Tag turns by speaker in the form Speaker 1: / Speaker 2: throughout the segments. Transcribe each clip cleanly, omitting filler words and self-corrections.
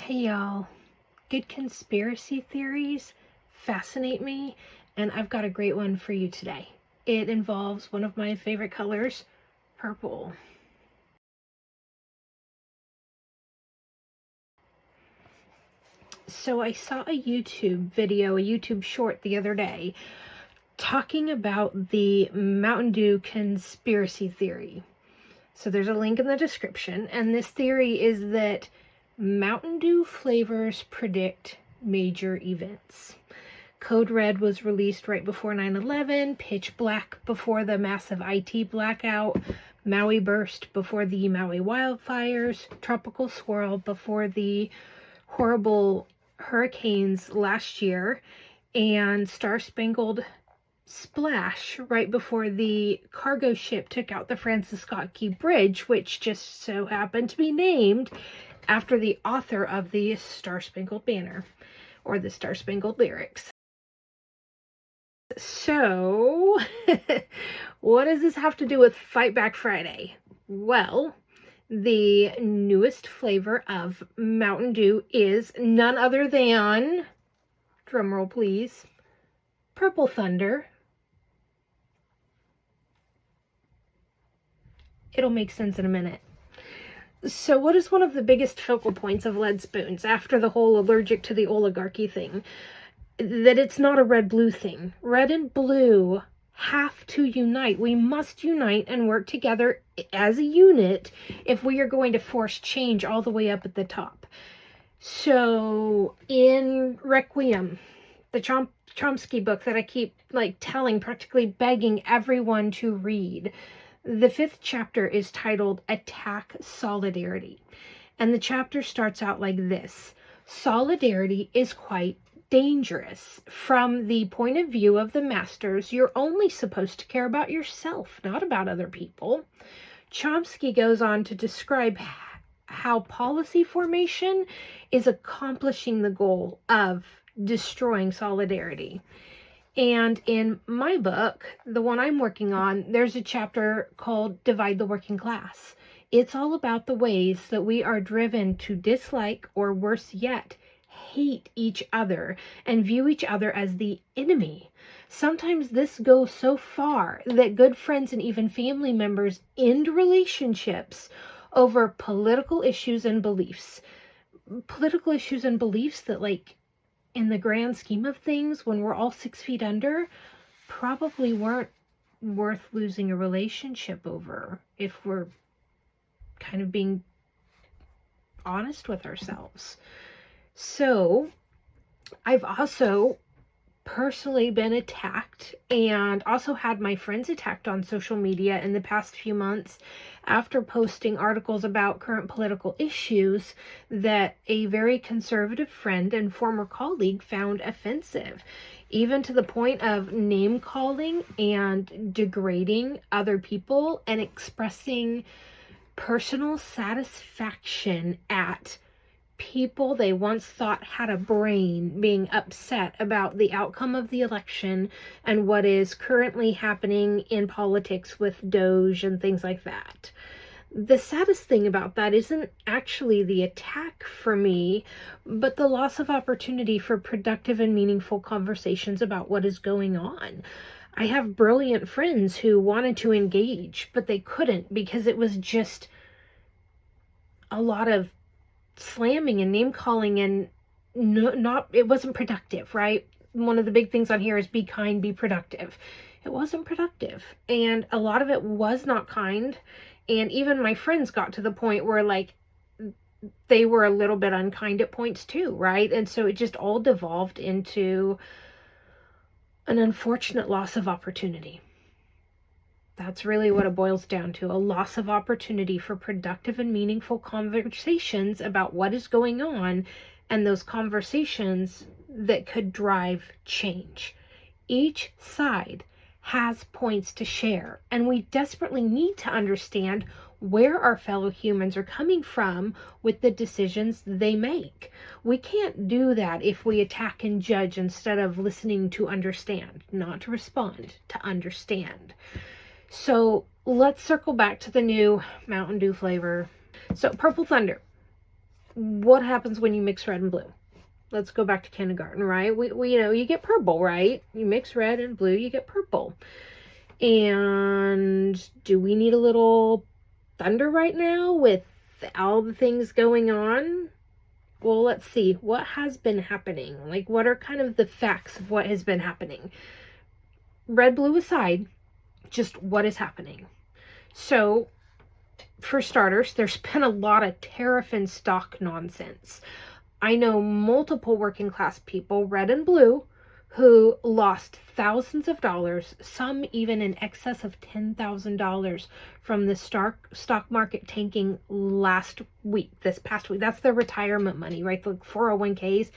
Speaker 1: Hey y'all, good conspiracy theories fascinate me, and I've got a great one for you today. It involves one of my favorite colors, purple. So I saw a YouTube video, a YouTube short the other day, talking about the Mountain Dew conspiracy theory. So there's a link in the description, and this theory is that Mountain Dew flavors predict major events. Code Red was released right before 9/11, Pitch Black before the massive IT blackout, Maui Burst before the Maui wildfires, Tropical Swirl before the horrible hurricanes last year, and Star Spangled Splash right before the cargo ship took out the Francis Scott Key Bridge, which just so happened to be named after the author of the Star Spangled Banner, or the Star Spangled Lyrics. So, what does this have to do with Fight Back Friday? Well, the newest flavor of Mountain Dew is none other than, drumroll please, Purple Thunder. It'll make sense in a minute. So what is one of the biggest focal points of lead spoons after the whole allergic to the oligarchy thing? That it's not a red-blue thing. Red and blue have to unite. We must unite and work together as a unit if we are going to force change all the way up at the top. So in Requiem, the Chomsky book that I keep practically begging everyone to read, the 5th chapter is titled Attack Solidarity. And the chapter starts out like this: solidarity is quite dangerous. From the point of view of the masters, you're only supposed to care about yourself, not about other people. Chomsky goes on to describe how policy formation is accomplishing the goal of destroying solidarity. And in my book, the one I'm working on, there's a chapter called Divide the Working Class. It's all about the ways that we are driven to dislike, or worse yet, hate each other and view each other as the enemy. Sometimes this goes so far that good friends and even family members end relationships over political issues and beliefs. Political issues and beliefs that, in the grand scheme of things, when we're all 6 feet under, probably weren't worth losing a relationship over, if we're kind of being honest with ourselves. So, I've also personally been attacked and also had my friends attacked on social media in the past few months after posting articles about current political issues that a very conservative friend and former colleague found offensive, even to the point of name calling and degrading other people and expressing personal satisfaction at people they once thought had a brain being upset about the outcome of the election and what is currently happening in politics with Doge and things like that. The saddest thing about that isn't actually the attack for me, but the loss of opportunity for productive and meaningful conversations about what is going on. I have brilliant friends who wanted to engage, but they couldn't because it was just a lot of slamming and name calling, and it wasn't productive, right? One of the big things on here is be kind, be productive. It wasn't productive, and a lot of it was not kind, and even my friends got to the point where they were a little bit unkind at points too, right? And so it just all devolved into an unfortunate loss of opportunity. That's really what it boils down to, a loss of opportunity for productive and meaningful conversations about what is going on, and those conversations that could drive change. Each side has points to share, and we desperately need to understand where our fellow humans are coming from with the decisions they make. We can't do that if we attack and judge instead of listening to understand, not to respond, to understand. So let's circle back to the new Mountain Dew flavor. So Purple Thunder. what happens when you mix red and blue? Let's go back to kindergarten, right? We you get purple, right? You mix red and blue, you get purple. And do we need a little thunder right now with all the things going on? Well, let's see. What has been happening? Like, what are kind of the facts of what has been happening? Red, blue aside, just what is happening. So, for starters, there's been a lot of tariff and stock nonsense. I know multiple working class people, red and blue, who lost thousands of dollars, some even in excess of $10,000 from the stock market tanking this past week. That's their retirement money, right? The 401ks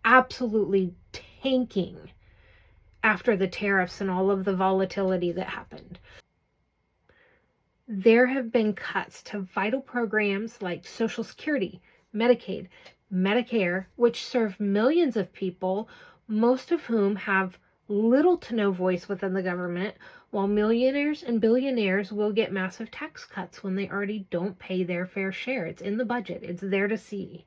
Speaker 1: absolutely tanking after the tariffs and all of the volatility that happened. There have been cuts to vital programs like Social Security, Medicaid, Medicare, which serve millions of people, most of whom have little to no voice within the government, while millionaires and billionaires will get massive tax cuts when they already don't pay their fair share. It's in the budget. It's there to see.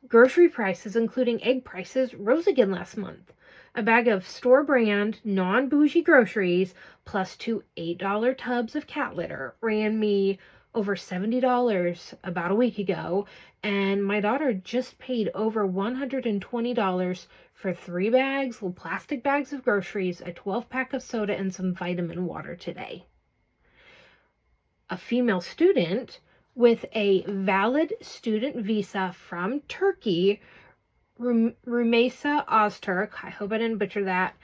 Speaker 1: Grocery prices, including egg prices, rose again last month. A bag of store-brand, non-bougie groceries, plus 2 $8 tubs of cat litter, ran me over $70 about a week ago, and my daughter just paid over $120 for 3 plastic bags of groceries, a 12-pack of soda, and some vitamin water today. A female student with a valid student visa from Turkey, Rumeysa Ozturk, I hope I didn't butcher that,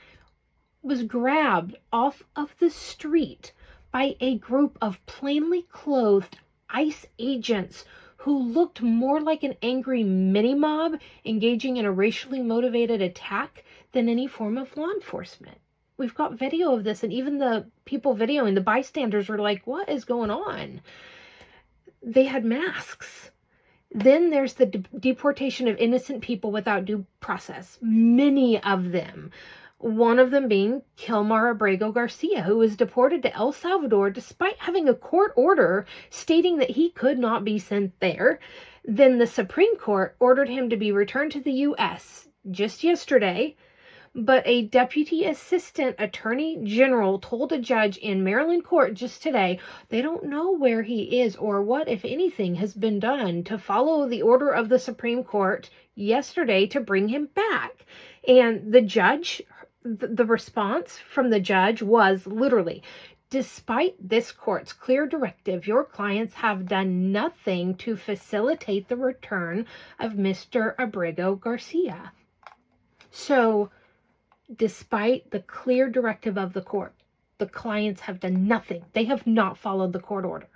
Speaker 1: was grabbed off of the street by a group of plainly clothed ICE agents who looked more like an angry mini-mob engaging in a racially motivated attack than any form of law enforcement. We've got video of this, and even the people videoing, the bystanders were like, what is going on? They had masks. Then there's the deportation of innocent people without due process. Many of them. One of them being Kilmar Abrego Garcia, who was deported to El Salvador despite having a court order stating that he could not be sent there. Then the Supreme Court ordered him to be returned to the U.S. just yesterday. But a deputy assistant attorney general told a judge in Maryland court just today they don't know where he is or what, if anything, has been done to follow the order of the Supreme Court yesterday to bring him back. And the judge, the response from the judge was literally, despite this court's clear directive, your clients have done nothing to facilitate the return of Mr. Abrego Garcia. So, despite the clear directive of the court, the clients have done nothing. They have not followed the court order.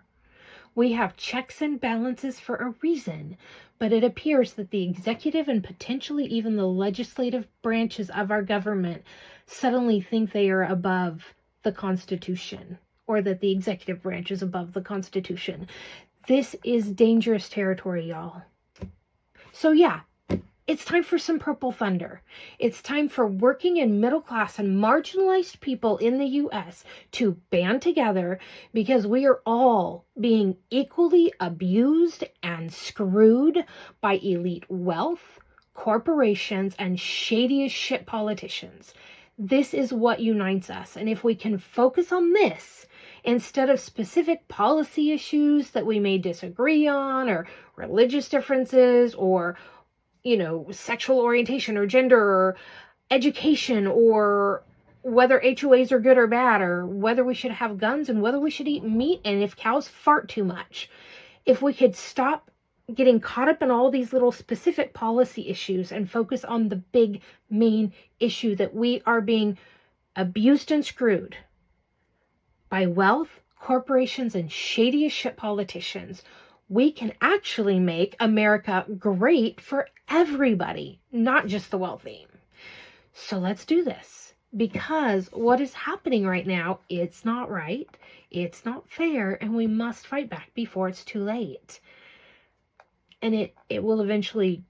Speaker 1: We have checks and balances for a reason, but it appears that the executive and potentially even the legislative branches of our government suddenly think they are above the Constitution, or that the executive branch is above the Constitution. This is dangerous territory, y'all. So yeah, it's time for some purple thunder. It's time for working and middle class and marginalized people in the U.S. to band together, because we are all being equally abused and screwed by elite wealth, corporations, and shady as shit politicians. This is what unites us. And if we can focus on this instead of specific policy issues that we may disagree on, or religious differences, or sexual orientation or gender or education, or whether HOAs are good or bad, or whether we should have guns and whether we should eat meat and if cows fart too much. If we could stop getting caught up in all these little specific policy issues and focus on the big main issue that we are being abused and screwed by wealth, corporations, and shady as shit politicians, we can actually make America great for everybody, not just the wealthy. So let's do this, because what is happening right now, it's not right, it's not fair, and we must fight back before it's too late. And it will eventually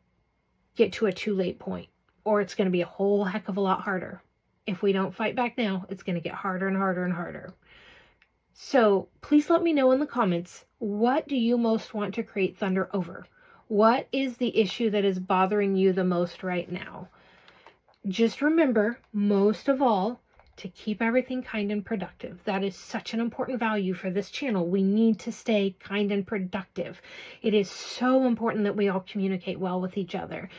Speaker 1: get to a too late point, or it's going to be a whole heck of a lot harder. If we don't fight back now, it's going to get harder and harder and harder. So please let me know in the comments, what do you most want to create thunder over? What is the issue that is bothering you the most right now? Just remember, most of all, to keep everything kind and productive. That is such an important value for this channel. We need to stay kind and productive. It is so important that we all communicate well with each other.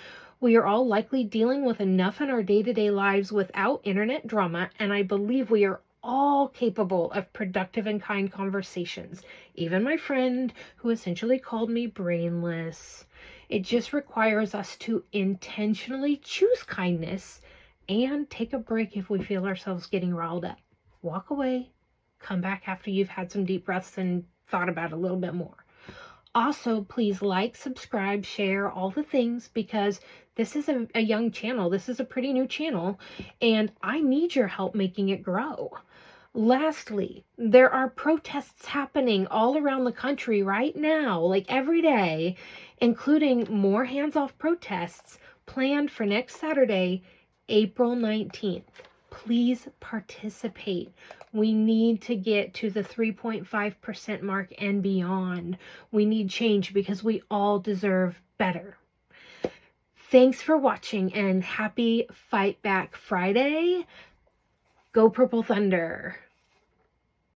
Speaker 1: We are all likely dealing with enough in our day-to-day lives without internet drama, and I believe we are all capable of productive and kind conversations. Even my friend who essentially called me brainless. It just requires us to intentionally choose kindness and take a break if we feel ourselves getting riled up. Walk away, come back after you've had some deep breaths and thought about it a little bit more. Also, please like, subscribe, share, all the things, because this is a young channel. This is a pretty new channel, and I need your help making it grow. Lastly, there are protests happening all around the country right now, like every day, including more hands-off protests planned for next Saturday, April 19th. Please participate. We need to get to the 3.5% mark and beyond. We need change because we all deserve better. Thanks for watching and happy Fight Back Friday. Go Purple Thunder.